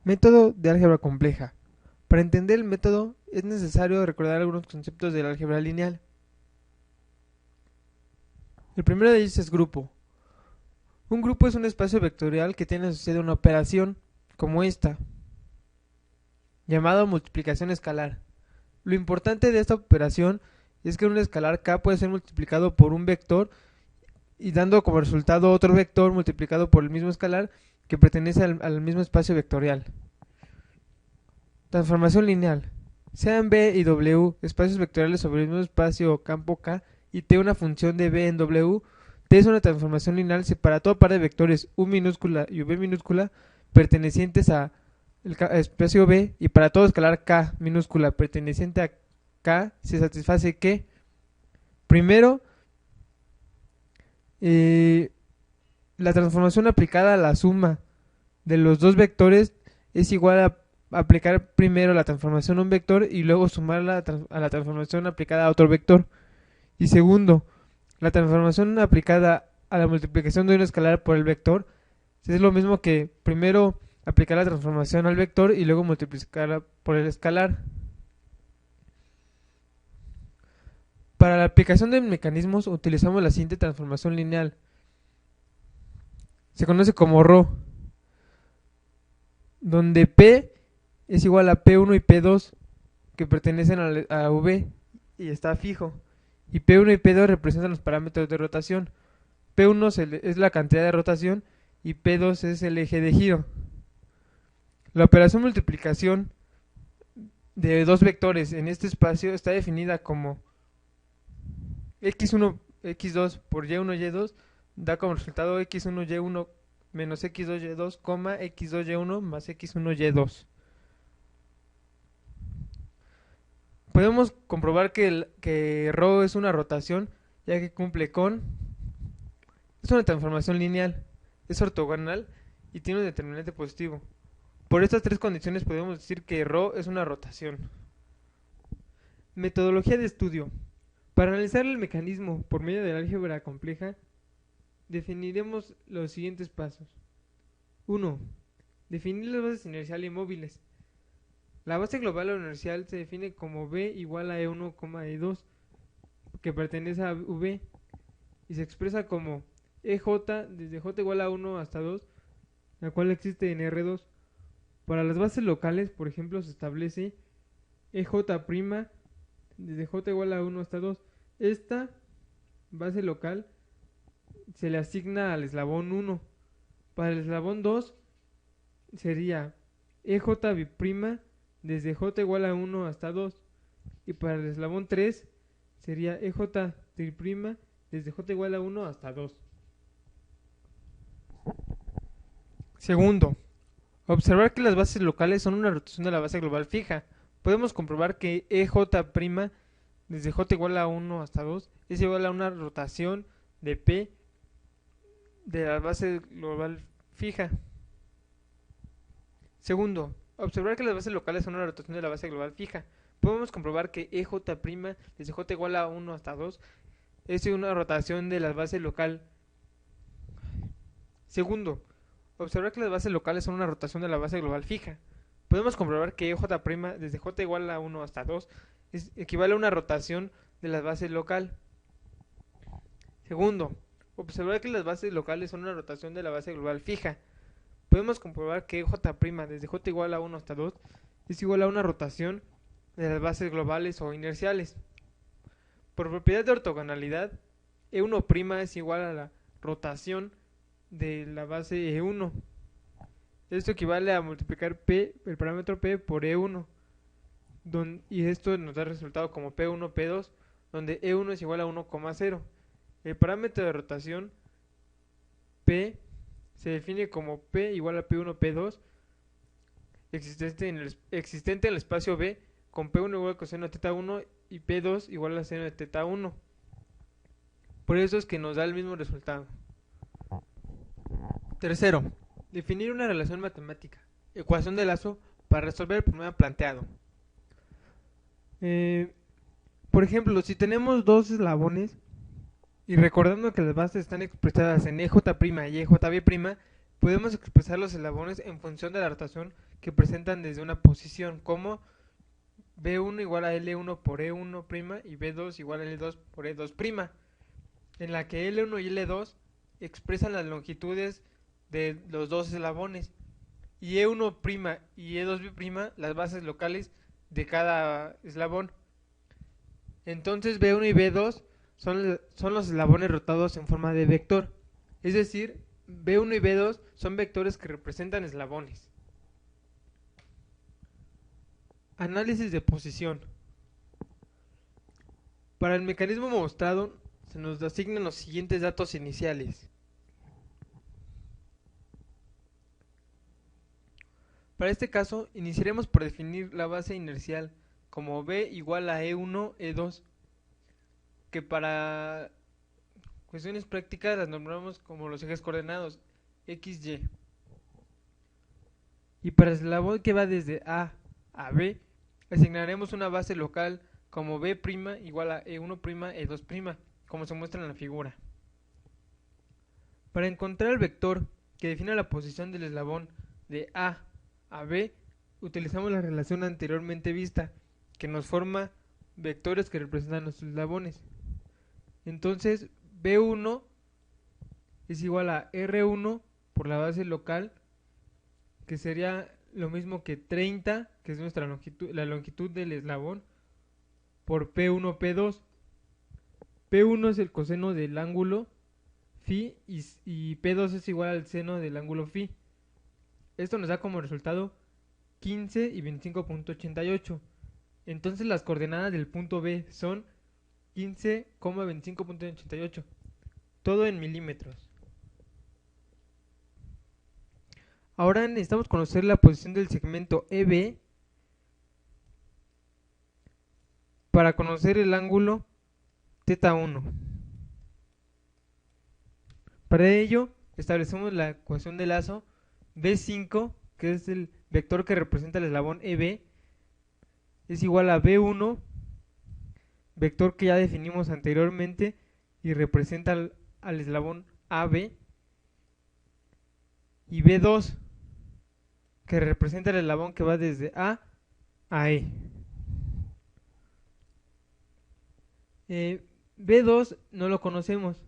Método de álgebra compleja. Para entender el método es necesario recordar algunos conceptos del álgebra lineal. El primero de ellos es grupo. Un grupo es un espacio vectorial que tiene asociada una operación, como esta, llamada multiplicación escalar. Lo importante de esta operación es que un escalar k puede ser multiplicado por un vector y dando como resultado otro vector multiplicado por el mismo escalar que pertenece al mismo espacio vectorial. Transformación lineal. Sean B y W espacios vectoriales sobre el mismo espacio o campo K y T una función de B en W, T es una transformación lineal si para toda par de vectores U minúscula y V minúscula pertenecientes a el espacio B y para todo escalar K minúscula perteneciente a K se satisface que primero la transformación aplicada a la suma de los dos vectores es igual a aplicar primero la transformación a un vector y luego sumarla a la transformación aplicada a otro vector. Y segundo, la transformación aplicada a la multiplicación de un escalar por el vector es lo mismo que primero aplicar la transformación al vector y luego multiplicarla por el escalar. Para la aplicación de mecanismos utilizamos la siguiente transformación lineal. Se conoce como ρ, donde P es igual a P1 y P2 que pertenecen a V y está fijo. Y P1 y P2 representan los parámetros de rotación. P1 es la cantidad de rotación y P2 es el eje de giro. La operación multiplicación de dos vectores en este espacio está definida como x1, x2 por y1, y2 da como resultado x1, y1 menos x2, y2, x2, y1 más x1, y2. Podemos comprobar que ρ es una rotación, ya que cumple con... Es una transformación lineal, es ortogonal y tiene un determinante positivo. Por estas tres condiciones podemos decir que ρ es una rotación. Metodología de estudio. Para analizar el mecanismo por medio de la álgebra compleja, definiremos los siguientes pasos. 1. Definir las bases inerciales y móviles. La base global o inercial se define como B igual a E1, E2, que pertenece a V, y se expresa como EJ desde J igual a 1 hasta 2, la cual existe en R2. Para las bases locales, por ejemplo, se establece EJ' desde J igual a 1 hasta 2. Esta base local se le asigna al eslabón 1. Para el eslabón 2 sería EJ' desde J igual a 1 hasta 2. Y para el eslabón 3 sería EJ' desde J igual a 1 hasta 2. Segundo, observar que las bases locales son una rotación de la base global fija. Podemos comprobar que EJ' desde J igual a 1 hasta 2 es igual a una rotación de P de la base global fija. Segundo, observar que las bases locales son una rotación de la base global fija. Podemos comprobar que EJ' desde J igual a 1 hasta 2 es una rotación de la base local. Segundo, observar que las bases locales son una rotación de la base global fija. Podemos comprobar que EJ' desde J igual a 1 hasta 2 equivale a una rotación de la base local. Segundo, observar que las bases locales son una rotación de la base global fija. Podemos comprobar que EJ' desde J igual a 1 hasta 2 es igual a una rotación de las bases globales o inerciales. Por propiedad de ortogonalidad, E1' es igual a la rotación de la base E1. Esto equivale a multiplicar P, el parámetro P, por E1. Y esto nos da el resultado como P1, P2, donde E1 es igual a 1,0. El parámetro de rotación P se define como P igual a P1, P2, existente en el espacio B, con P1 igual a coseno de teta 1 y P2 igual a seno de teta 1. Por eso es que nos da el mismo resultado. Tercero, definir una relación matemática, ecuación de lazo, para resolver el problema planteado. Por ejemplo, si tenemos dos eslabones, y recordando que las bases están expresadas en EJ' y EJB', Podemos expresar los eslabones en función de la rotación que presentan desde una posición, como B1 igual a L1 por E1' y B2 igual a L2 por E2', en la que L1 y L2 expresan las longitudes de los dos eslabones y E1' y E2' las bases locales de cada eslabón. Entonces B1 y B2 son los eslabones rotados en forma de vector, es decir, B1 y B2 son vectores que representan eslabones. Análisis de posición. Para el mecanismo mostrado se nos asignan los siguientes datos iniciales. Para este caso, iniciaremos por definir la base inercial como B igual a E1, E2, que para cuestiones prácticas las nombramos como los ejes coordenados X, Y. Y para el eslabón que va desde A a B, asignaremos una base local como B' igual a E1', E2', como se muestra en la figura. Para encontrar el vector que define la posición del eslabón de A a B, utilizamos la relación anteriormente vista, que nos forma vectores que representan nuestros eslabones. Entonces, B1 es igual a R1 por la base local, que sería lo mismo que 30, que es nuestra longitud, la longitud del eslabón, por P1, P2. P1 es el coseno del ángulo phi y P2 es igual al seno del ángulo phi. Esto nos da como resultado 15 y 25.88. Entonces las coordenadas del punto B son 15,25.88. Todo en milímetros. Ahora necesitamos conocer la posición del segmento EB para conocer el ángulo θ1. Para ello, establecemos la ecuación de lazo B5, que es el vector que representa el eslabón EB, es igual a B1, vector que ya definimos anteriormente y representa al eslabón AB, y B2, que representa el eslabón que va desde A a E. B2 no lo conocemos,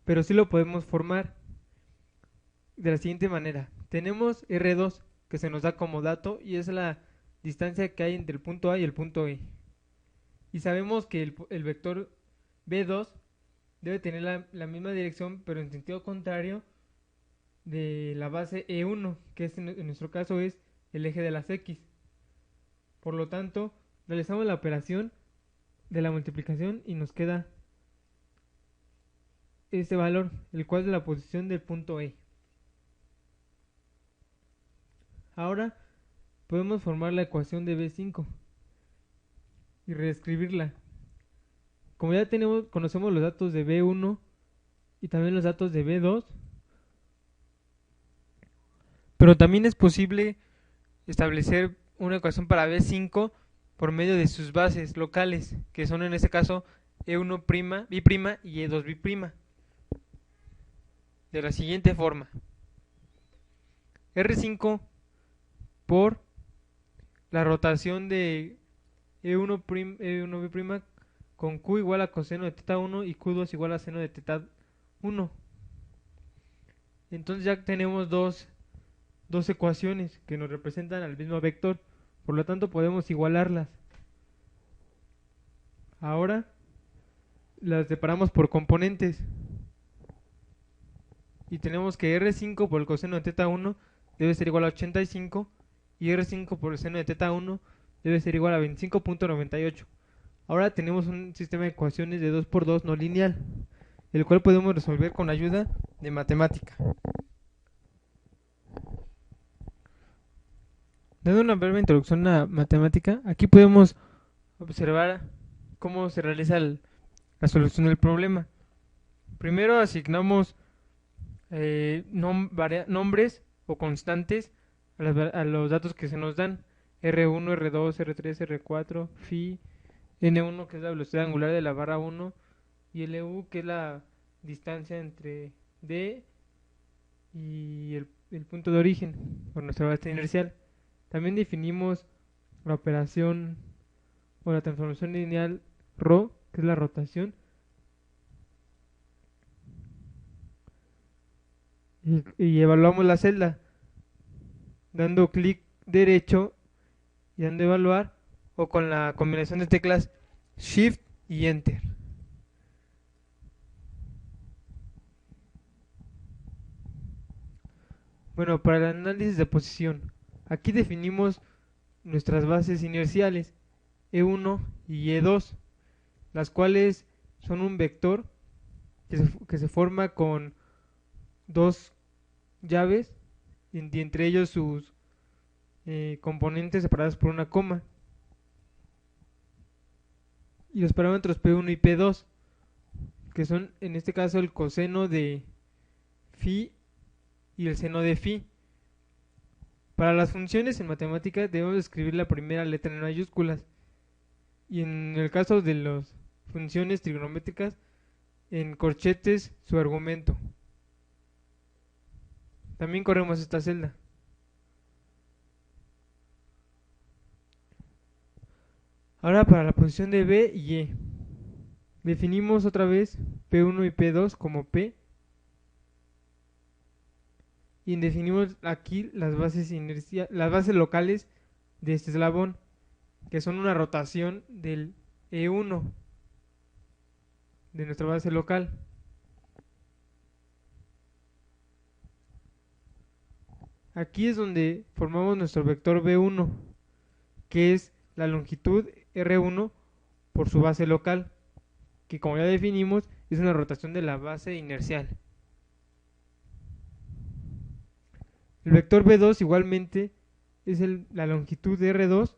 pero sí lo podemos formar de la siguiente manera. Tenemos R2, que se nos da como dato, y es la distancia que hay entre el punto A y el punto E. Y sabemos que el vector B2 debe tener la misma dirección, pero en sentido contrario de la base E1, que en nuestro caso es el eje de las X. Por lo tanto, realizamos la operación de la multiplicación y nos queda este valor, el cual es la posición del punto E. Ahora podemos formar la ecuación de B5 y reescribirla. Como ya conocemos los datos de B1 y también los datos de B2, pero también es posible establecer una ecuación para B5 por medio de sus bases locales, que son en este caso E1', B' y E2', de la siguiente forma: R5 por la rotación de E1', con Q igual a coseno de θ1 y Q2 igual a seno de θ1. Entonces ya tenemos dos ecuaciones que nos representan al mismo vector, por lo tanto podemos igualarlas. Ahora las separamos por componentes y tenemos que R5 por el coseno de θ1 debe ser igual a 85 y R5 por el seno de θ1 debe ser igual a 25.98. Ahora tenemos un sistema de ecuaciones de 2×2 no lineal, el cual podemos resolver con ayuda de matemática. Dando una breve introducción a matemática, aquí podemos observar cómo se realiza la solución del problema. Primero asignamos nombres o constantes a los datos que se nos dan: R1, R2, R3, R4, phi, N1, que es la velocidad angular de la barra 1, y LU, que es la distancia entre D y el punto de origen por nuestra base inercial. También definimos la operación o la transformación lineal ρ, que es la rotación, y evaluamos la celda dando clic derecho y dando evaluar, o con la combinación de teclas Shift y Enter. Bueno, para el análisis de posición, aquí definimos nuestras bases inerciales E1 y E2, las cuales son un vector que se forma con dos llaves y entre ellos sus componentes separados por una coma, y los parámetros P1 y P2, que son en este caso el coseno de phi y el seno de phi. Para las funciones en matemáticas debemos escribir la primera letra en mayúsculas, y en el caso de las funciones trigonométricas en corchetes su argumento. También corremos esta celda. Ahora para la posición de B y E, definimos otra vez P1 y P2 como P, y definimos aquí las bases locales de este eslabón, que son una rotación del E1 de nuestra base local. Aquí es donde formamos nuestro vector B1, que es la longitud R1 por su base local, que como ya definimos es una rotación de la base inercial. El vector B2 igualmente es la longitud de R2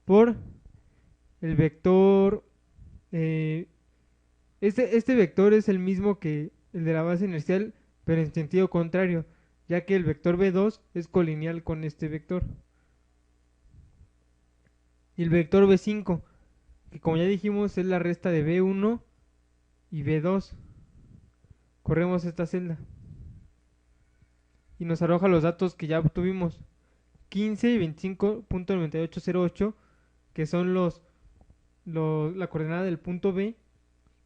por el vector. Este vector es el mismo que el de la base inercial, pero en sentido contrario, ya que el vector B2 es colineal con este vector. Y el vector B5, que como ya dijimos es la resta de B1 y B2. Corremos esta celda y nos arroja los datos que ya obtuvimos: 15 y 25.9808, que son la coordenada del punto B,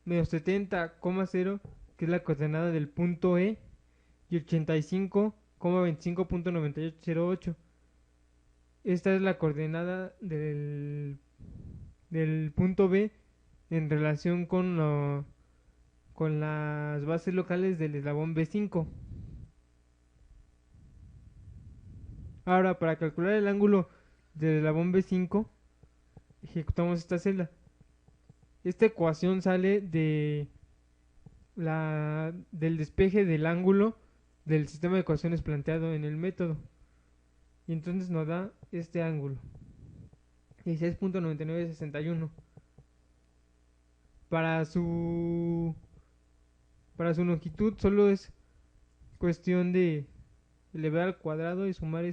menos 70,0, que es la coordenada del punto E, y 85,25.9808. Esta es la coordenada del punto B en relación con las bases locales del eslabón B5. Ahora, para calcular el ángulo del eslabón B5, ejecutamos esta celda. Esta ecuación sale del despeje del ángulo del sistema de ecuaciones planteado en el método, y entonces nos da este ángulo, 16.9961. Para su longitud solo es cuestión de elevar al cuadrado y sumar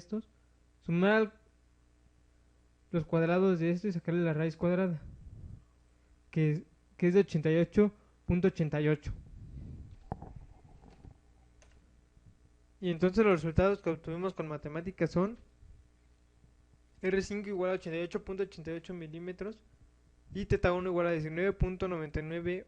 los cuadrados de esto y sacarle la raíz cuadrada, que es de 88.88. Y entonces los resultados que obtuvimos con matemáticas son R5 igual a 88.88 milímetros y θ1 igual a 19.99